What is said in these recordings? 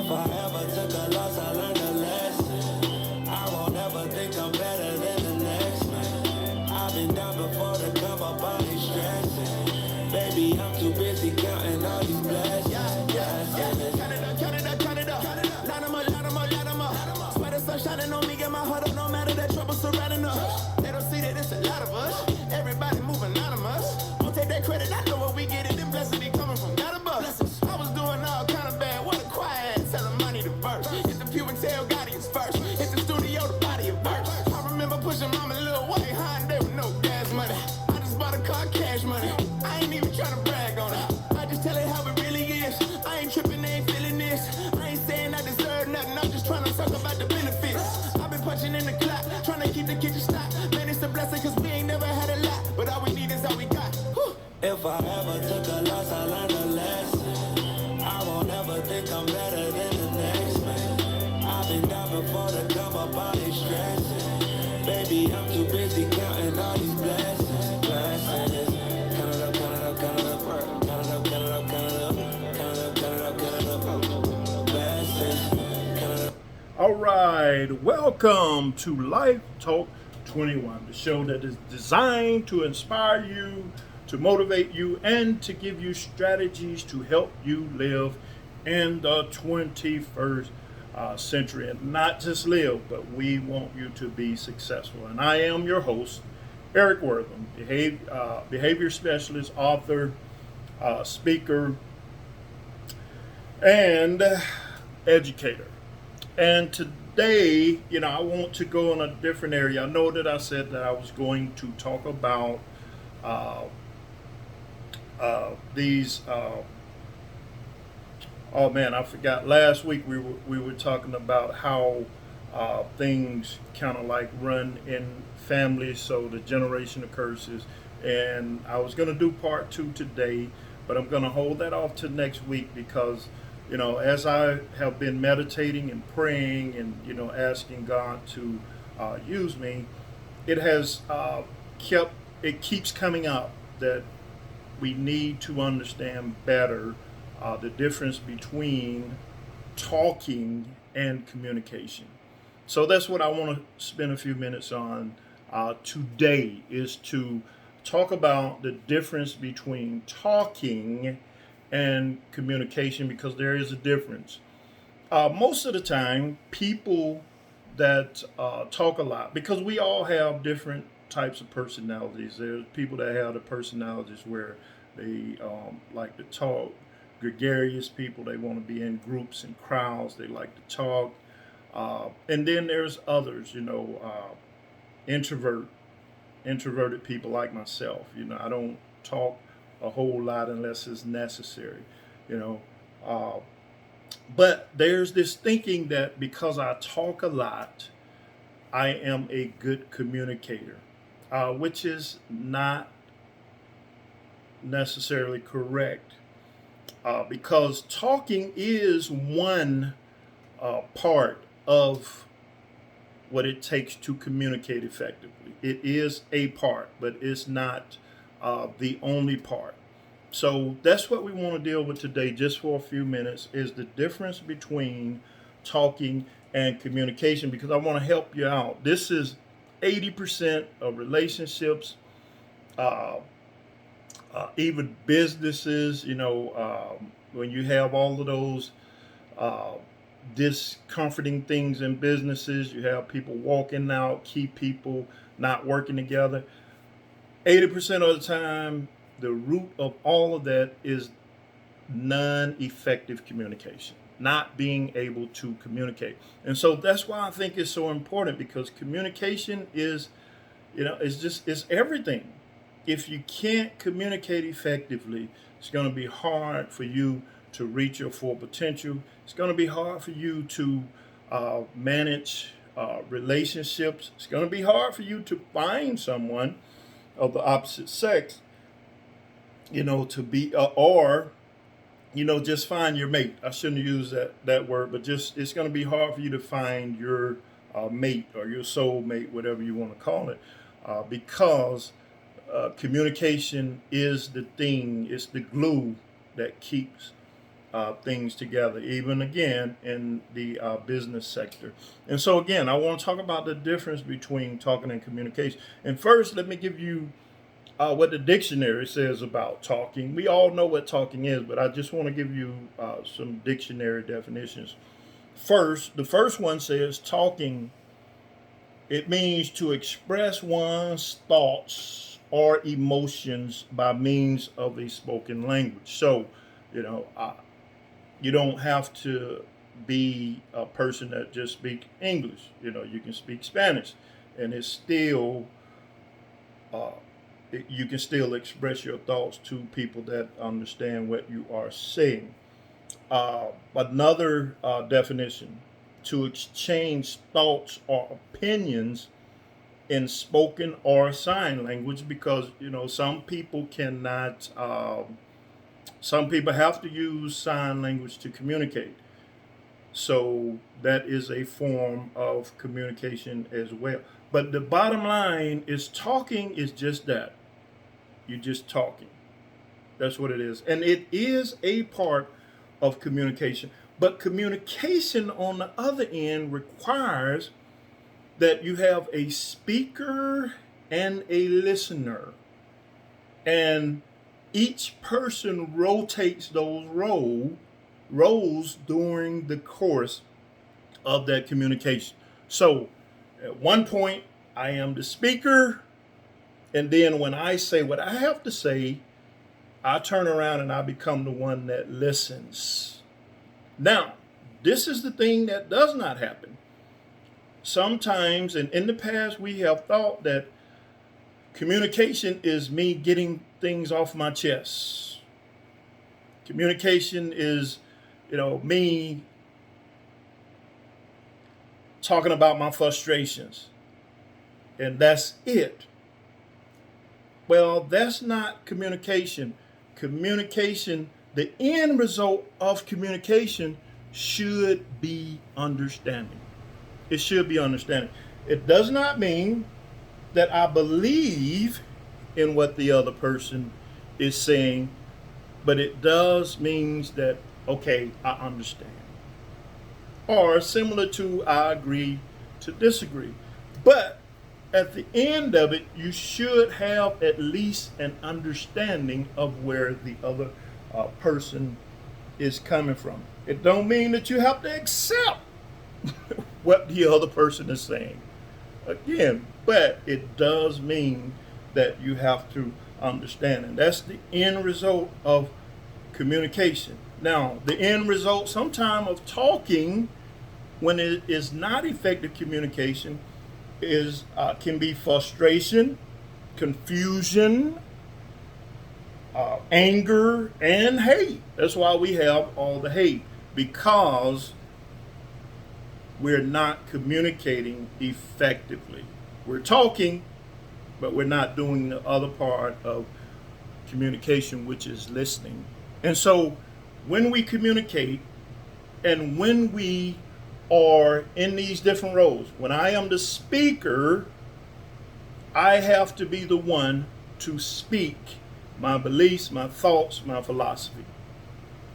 If I ever took a loss, I learned a lesson. I won't ever think I'm better than the next man. I've been down before to come up, I ain't stressing. Baby, I'm too busy counting all these blessings. Blessings. Count it up, count it up, count it up. Line 'em up, line 'em up, line 'em up. Swear the sun shining on me, get my heart up, no matter that trouble surrounding us. They don't see that it's a lot of us. Everybody moving anonymous. Won't take that credit, I know what we get it. Them blessings be coming from God above. I was doing all kind of bad, what a quiet. Tell them I need a verse. Hit the pew and tell God he's first. Hit the studio, the body of verse. I remember pushing mama little white Hyundai with no gas money. I just bought a car, cash money. I ain't even trying to brag on it. I just tell it how it really is. I ain't tripping, they ain't feeling this. I ain't saying I deserve nothing. I'm just trying to talk about the benefits. I've been punching in the clock, trying to keep the kitchen stocked. Man, it's a blessing cause we ain't never had a lot. But all we need is all we got. Whew. If I ever took a loss, I learned a lesson. I won't ever think I'm better than the next man. I've been down before to come up, I ain't stressing. Baby, I'm too busy counting all these blessings. Blessings. Count it up, count it up, count it up. Count it up, count it up, count it up. Count it up, count it up, count it up. Blessings. Count it up. All right, welcome to Life Talk 21, the show that is designed to inspire you, to motivate you, and to give you strategies to help you live in the 21st century. And not just live, but we want you to be successful. And I am your host, Eric Wortham, behavior specialist, author, speaker, and educator. And today, I want to go in a different area. I know that I said that I was going to talk about these. Oh man, I forgot. Last week we were talking about how things kind of like run in families, so the generational curses. And I was going to do part 2 today, but I'm going to hold that off to next week because as I have been meditating and praying and, asking God to use me, it has it keeps coming up that we need to understand better the difference between talking and communication. So that's what I want to spend a few minutes on today, is to talk about the difference between talking and communication, because there is a difference. Most of the time, people that talk a lot, because we all have different types of personalities. There's people that have the personalities where they like to talk, gregarious people, they want to be in groups and crowds, they like to talk. And then there's others, introverted people like myself. I don't talk a whole lot unless it's necessary, you know. But there's this thinking that because I talk a lot, I am a good communicator, which is not necessarily correct, because talking is one part of what it takes to communicate effectively. It is a part, but it's not the only part. So that's what we want to deal with today, just for a few minutes, is the difference between talking and communication, because I want to help you out. This is 80% of relationships, even businesses, when you have all of those discomforting things in businesses, you have people walking out, key people not working together. 80% of the time, the root of all of that is non-effective communication, not being able to communicate. And so that's why I think it's so important, because communication is, it's everything. If you can't communicate effectively, it's going to be hard for you to reach your full potential. It's going to be hard for you to manage relationships. It's going to be hard for you to find someone of the opposite sex, to be, or, just find your mate. I shouldn't use that word, but just, it's going to be hard for you to find your mate or your soul mate, whatever you want to call it, because communication is the thing, it's the glue that keeps things together, even again in the business sector. And so, again, I want to talk about the difference between talking and communication. And first, let me give you what the dictionary says about talking. We all know what talking is, but I just want to give you some dictionary definitions. First, the first one says talking, it means to express one's thoughts or emotions by means of a spoken language. So, you know, you don't have to be a person that just speaks English. You know, you can speak Spanish, and it's still you can still express your thoughts to people that understand what you are saying. Another definition: to exchange thoughts or opinions in spoken or sign language, because you know some people cannot. Some people have to use sign language to communicate. So that is a form of communication as well. But the bottom line is talking is just that. You're just talking. That's what it is. And it is a part of communication. But communication on the other end requires that you have a speaker and a listener. And each person rotates those roles during the course of that communication. So at one point, I am the speaker. And then when I say what I have to say, I turn around and I become the one that listens. Now, this is the thing that does not happen. Sometimes, and in the past, we have thought that communication is me getting things off my chest. Communication is, you know, me talking about my frustrations. And that's it. Well, that's not communication. Communication, the end result of communication should be understanding. It should be understanding. It does not mean that I believe in what the other person is saying, but it does means that, okay, I understand. Or similar to I agree to disagree. But at the end of it, you should have at least an understanding of where the other person is coming from. It don't mean that you have to accept what the other person is saying. Again, but it does mean that you have to understand. And that's the end result of communication. Now, the end result sometime of talking, when it is not effective communication, is can be frustration, confusion, anger, and hate. That's why we have all the hate, because we're not communicating effectively. We're talking, but we're not doing the other part of communication, which is listening. And so when we communicate and when we are in these different roles, when I am the speaker, I have to be the one to speak my beliefs, my thoughts, my philosophy.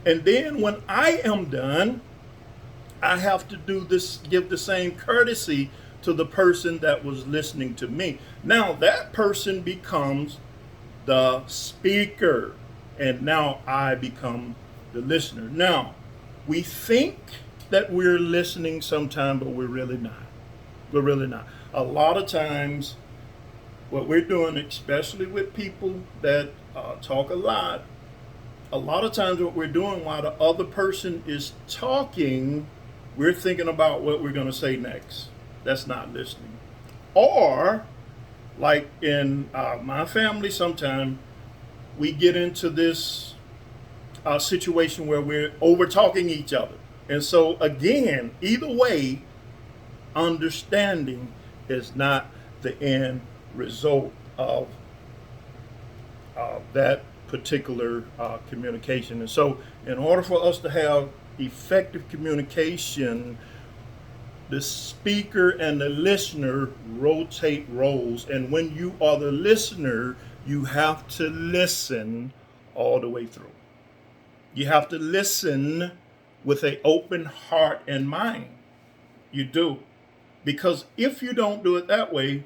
And then when I am done, I have to do this, give the same courtesy to the person that was listening to me. Now that person becomes the speaker, and now I become the listener. Now, we think that we're listening sometime, but we're really not. We're really not. A lot of times, what we're doing, especially with people that talk a lot of times what we're doing while the other person is talking, we're thinking about what we're going to say next. That's not listening. Or, like in my family, sometimes we get into this situation where we're over talking each other. And so, again, either way, understanding is not the end result of that particular communication. And so, in order for us to have effective communication, the speaker and the listener rotate roles. And when you are the listener, you have to listen all the way through. You have to listen with an open heart and mind. You do. Because if you don't do it that way,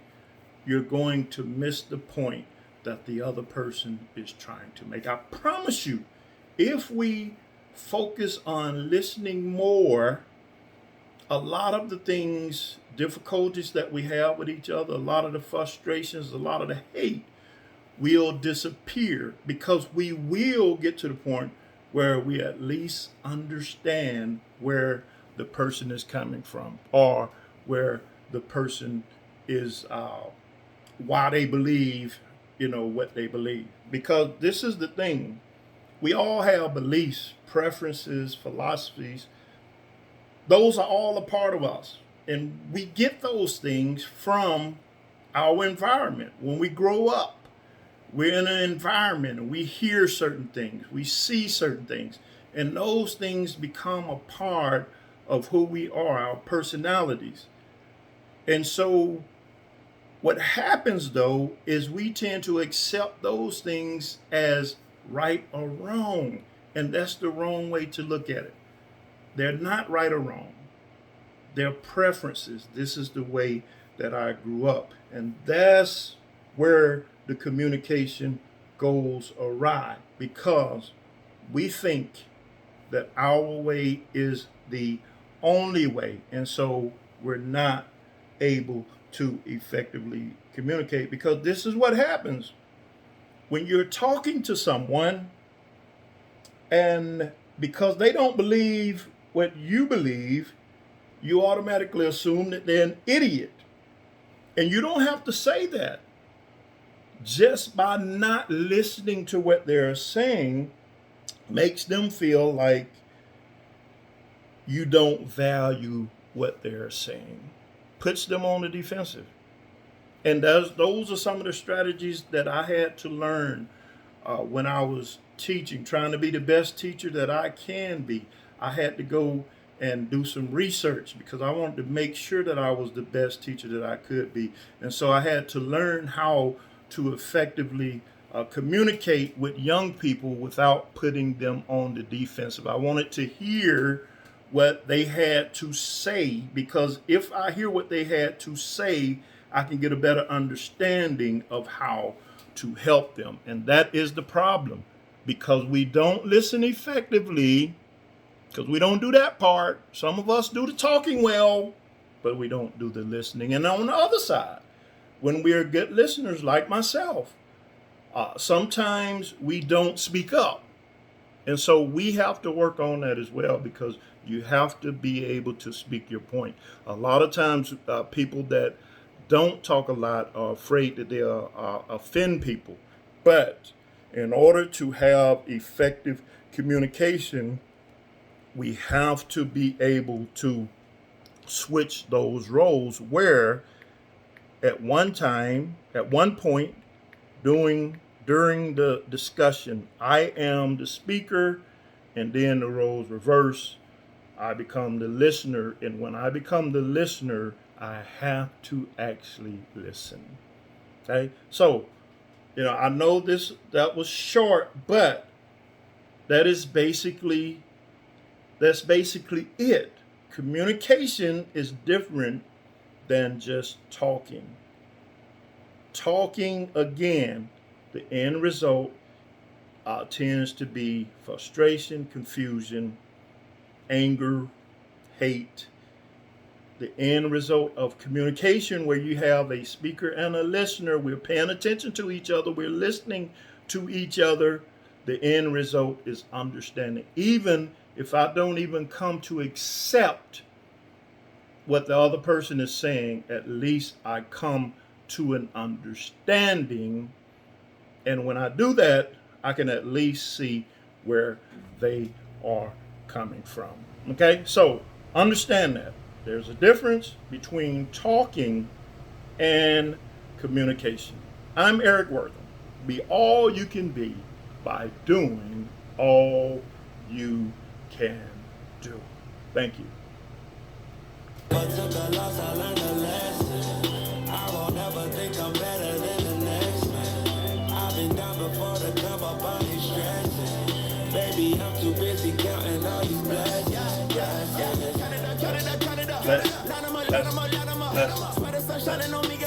you're going to miss the point that the other person is trying to make. I promise you, if we focus on listening more, a lot of the things, difficulties that we have with each other, a lot of the frustrations, a lot of the hate will disappear, because we will get to the point where we at least understand where the person is coming from, or where the person is, why they believe, what they believe. Because this is the thing. We all have beliefs, preferences, philosophies. Those are all a part of us. And we get those things from our environment. When we grow up, we're in an environment and we hear certain things, we see certain things, and those things become a part of who we are, our personalities. And so what happens though is we tend to accept those things as right or wrong. And that's the wrong way to look at it. They're not right or wrong. They're preferences. This is the way that I grew up. And that's where the communication goes awry, because we think that our way is the only way. And so we're not able to effectively communicate, because this is what happens when you're talking to someone, and because they don't believe what you believe, you automatically assume that they're an idiot. And you don't have to say that. Just by not listening to what they're saying makes them feel like you don't value what they're saying, puts them on the defensive. And those are some of the strategies that I had to learn when I was teaching, trying to be the best teacher that I can be. I had to go and do some research because I wanted to make sure that I was the best teacher that I could be. And so I had to learn how to effectively communicate with young people without putting them on the defensive. I wanted to hear what they had to say, because if I hear what they had to say, I can get a better understanding of how to help them. And that is the problem, because we don't listen effectively, because we don't do that part. Some of us do the talking well, but we don't do the listening. And on the other side, when we are good listeners like myself, sometimes we don't speak up. And so we have to work on that as well, because you have to be able to speak your point. A lot of times people that don't talk a lot are afraid that they'll offend people. But in order to have effective communication, we have to be able to switch those roles, where at one point during the discussion, I am the speaker, and then the roles reverse. I become the listener, and when I become the listener, I have to actually listen. Okay, so I know that was short, but that's basically it. Communication is different than just talking. Talking, again, the end result tends to be frustration, confusion, anger, hate. The end result of communication, where you have a speaker and a listener, we're paying attention to each other, we're listening to each other. The end result is understanding. Even if I don't even come to accept what the other person is saying, at least I come to an understanding. And when I do that, I can at least see where they are coming from. Okay, so understand that there's a difference between talking and communication. I'm Eric Wortham. Be all you can be by doing all you can do. Thank you. But took a loss, I learned a lesson. I won't ever think I'm better than the next man. I've been down before to come up on these stressing. Baby, I'm too big. Let's Swear the sun shining on me,